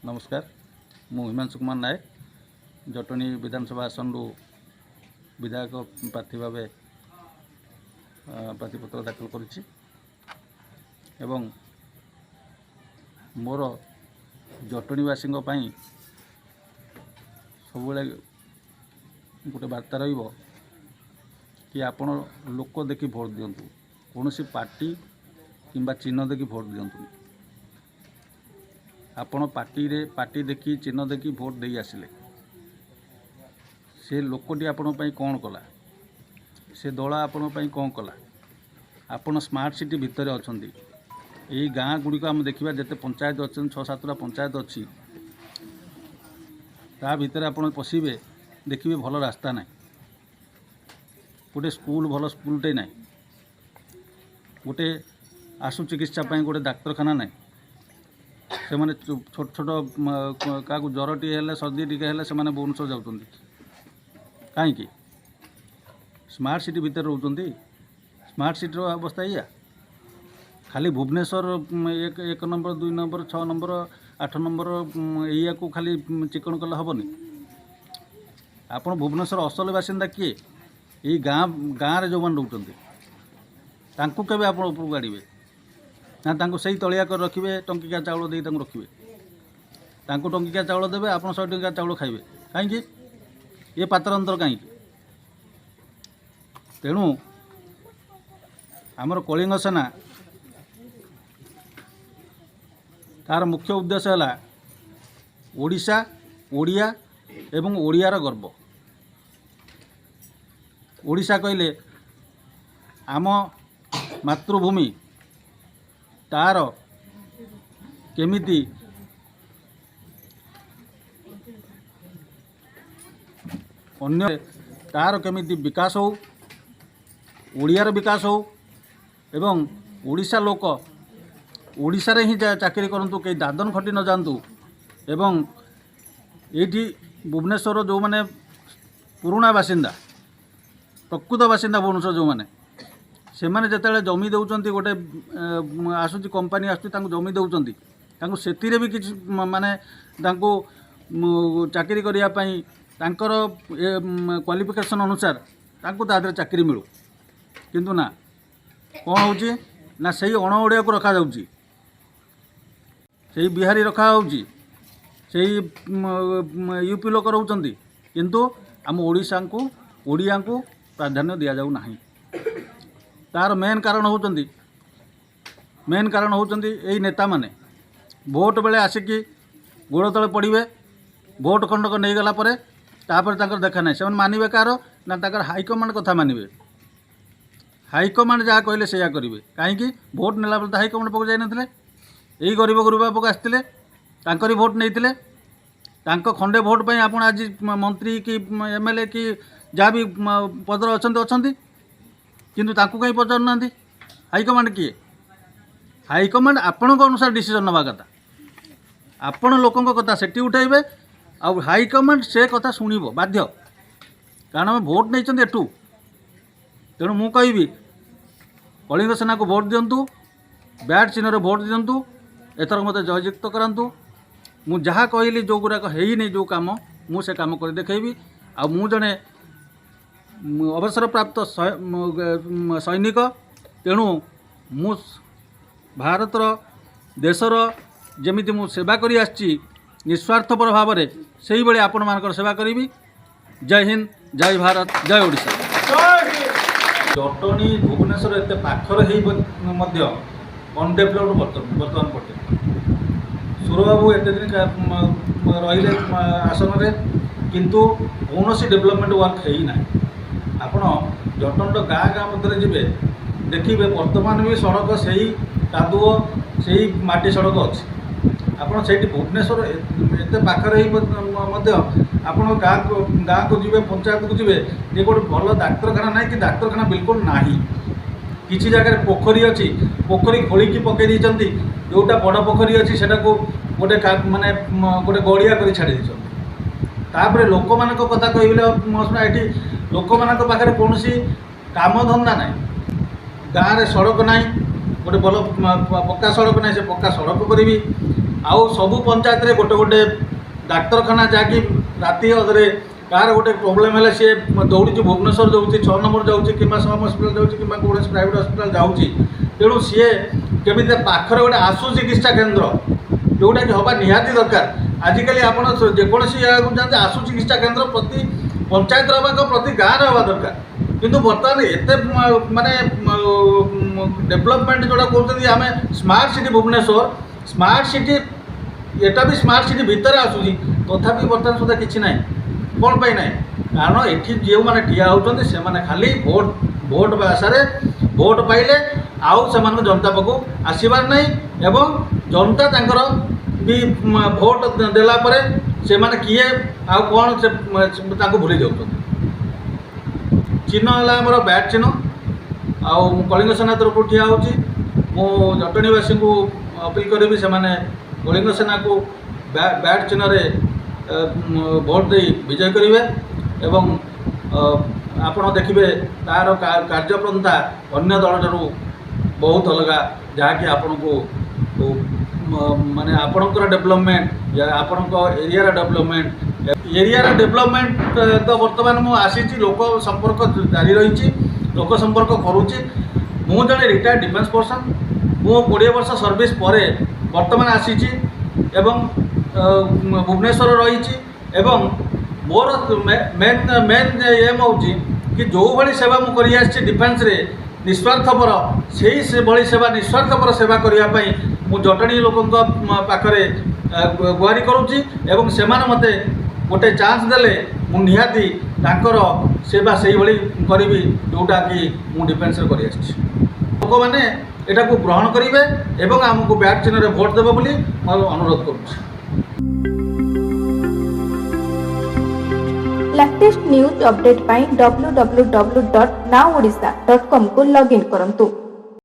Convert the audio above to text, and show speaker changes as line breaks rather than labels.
नमस्कार मु हिमांशु कुमार नायक जटणी विधानसभा आसन विधायक प्रार्थी भाव प्रार्थीपत्र दाखल करुच्ची एवं मोर जटणीवासी सब गोटे बार्ता कि आपण लोक देखि भोट दिंतु कौन सी पार्टी किंबा चिन्ह देखि भोट दिंतु आपण पार्टी देखि चिन्ह देखि भोट दे आसिले से लोकटी आपण कौन कला से दल आपण कौन कला आपण स्मार्ट सिटी भितर अच्छा यही गाँ गुड़िक आम देखा जिते पंचायत अच्छे 6-7टा पंचायत अच्छी ता भितर आपण पशिबे देखिए भल रास्ता ना गोटे स्कूल भल स्कूलटे ना गोटे आशु चिकित्सा गोटे डाक्तरखाना ना से मैंने छोट छोट क्या ज्वर टी सर्दी टी से भुवनेश्वर जाऊँ कहीं स्मार्ट सिटी भितर रोच स्मार्ट सिटी अवस्था या खाली Bhubaneswar 1 number 2 number 6 number 8 number या को खाली चिकन कले हेनी आपण भुवनेश्वर असल बासिंदा किए यही गाँव जो मैंने रोचे केवे आप उपरକୁ गाड़े ना से तलिया कर रखिए टंकिका चाउल दे रखिए टंकिका चाउल देवे आप 100 टंकिया चाउल खाइबे कहीं ये पात्र अंतर कहीं तेणु आमर कलिंग सेना तार मुख्य उद्देश्य है ओडिशा ओडिया एवं ओडियार गर्व ओडिशा कहले आम मातृभूमि तार केमिति अन्य तार केमिति विकास हो ओडियार विकास हो एवं ओडिशा लोक ओडिशा रे ही चाकरी करंतु कई दादन खटी न जानतु एवं एठी भुवनेश्वर जो माने पुराना बासिंदा प्रकृत बासिंदा भुवनेश्वर जो माने से माने जते जमी दौरान गोटे आसूची कंपानी आसूँ जमी दौरान से भी किसी माने चाकरी करने तांकर क्वालिफिकेशन अनुसार तादर चाकरी मिलू किंतु ना कौन हो ना से अण ओडिया को रखा जाउची से बिहारी रखा होउची से यूपी लोक रोचंती किंतु आम ओडिशा को ओडिया को प्राधान्य दिया जाऊ नाही तार मेन कारण होचंती यही नेता माने भोट बेले आसिकी गोड़ तले पड़े भोट खंडक नहीं गला परे तापर ताकर देखा ना से मानवे कार ना ताकर हाईकमांड कथा मानवे हाईकमांड जहाँ कहले से करेंगे कहीं भोट नेला बेले हाईकमांड पाक जाते यही गरीब गुरुबा पाक आसते भोट नहीं खंडे भोट पर आप आज मंत्री कि एमएलए कि जहाँ भी पदर अच्छा किंतु ताकू कहीं पचार ना हाईकमांड किए हाईकमांड आपण अनुसार डिसीजन नवा कथा आपण लोकों कथा सेठी उठाइबे आ हाईकमांड से कथा शुणव बाध्य कारण भोट नहीं एठू तेणु मु कहि कलिंग सेना को भोट दिंतु बैट चिन्ह भोट दिंतु एथर मत जययुक्त करांतु मु जहाँ कहली जो गुड़ाक है जो कम मुझे कम कर देखी आ मु जड़े अवसर प्राप्त सैनिक तेणु मु भारतर देशर जमिति मु सेवा करी आछि निस्वार्थपर भाव में से भाई आपण मान सेवा करी। जय हिंद जय भारत जय ओडिशा। जटणी भुवनेश्वर एत पाखर अनडेभलप्ड बर्तमान पटे सुरबाबू एत दिन रही आसन में किंतु कौन सी डेभलपमेंट वर्क है ना आपण जटण गाँ गाँ मध्य जी देखिए वर्तमान भी सड़क से कादुओ से माटी सड़क अच्छी आपड़ से भुवनेश्वर एत पाखे आप गाँ को जी पंचायत को जी ये गोटे भल डाक्तरखाना ना कि डाक्तरखाना बिल्कुल ना किसी जगह पोखरी अच्छी पोखरी खोलिकी पकई जोटा बड़ पोखरी अच्छी से गोटे माने गोटे गड़िया कर छाड़ी तापर लोक मान कथा कहले ये लोक मान पाखे कौन काम धंदा ना गाँव में सड़क ना गोटे भल पक्का सड़क ना से पक्का सड़क करी आउ सबु पंचायत रे गोटे गोटे डाक्तरखाना जाकि राति अधरे कार गोटे प्रोब्लेम है सी दौड़ी भुवनेश्वर जाऊँगी 6 नंबर जाऊँगी कि सम हस्पिटाल जाऊँगी कि कौन प्राइवेट हस्पिटाल जाऊँगी तेणु सी केमी पाखर गोटे आशु चिकित्सा केन्द्र जोटा कि हवा निहाती दरकार आजिकल आप जेकोसी जानते आशु चिकित्सा केन्द्र प्रति पंचायत रहा प्रति गाँव हवा दरकार किंतु बर्तमान एत माने डेवलपमेंट जोड़ा कहते आम smart city Bhubaneswar smart city एटा भी स्मार्ट सिटी भितर आसूँ तथापि बर्तमान सुधा किसी ना कौन पाई ना कारण ये जो मैंने ठिया होती से खाली भोट आशारे भोट पाइले आउ से जनता पाखु आसबार नहीं एवं जनता तांकर भी भोट देला परे से माने किए आउ कौन से भूली जाऊँ चिन्ह है आमर बैट चिन्ह आउ कलिंग सेना तरफ ठिया होची मो जटणीवासी को अपील करी से कलिंग सेना को बैट चिन्ह रे भोट दे विजय करेंगे एवं आपण देखिए तार कार्यपंथा अन्य दल ठारू बहुत अलग जहाँकि आपण को माने आपणकर डेवलपमेंट या आपण एरिया डेवलपमेंट तो बर्तमान मु आसी लोक संपर्क जारी रही लोक संपर्क करुच्ची मु जड़े रिटायर्ड डिफेन्स पर्सन मु 20 वर्ष सर्विस पर बर्तमान आसी एवं भुवनेश्वर रही एवं मोर मेन एम हो कि जो भाई सेवा मुझे डिफेन्स रे निस्वार्थपर से भाई सेवा निस्वार्थपर सेवा करने मु जटणी लोकों पाखरे गुहारी करुच्ची एवं से मते गोटे चान्स देले मु निहाती तांकर सेवा से भाई करी जोटा कि मु डिफेन्स कर लोक मैंने एटा को ग्रहण करेंगे एवं आमको बैट चिन्ह भोट देव बोली अनुरोध करुच्ची।
लेटेस्ट न्यूज अपडेट पाई www.nowodisha.com को लॉगिन करंतु।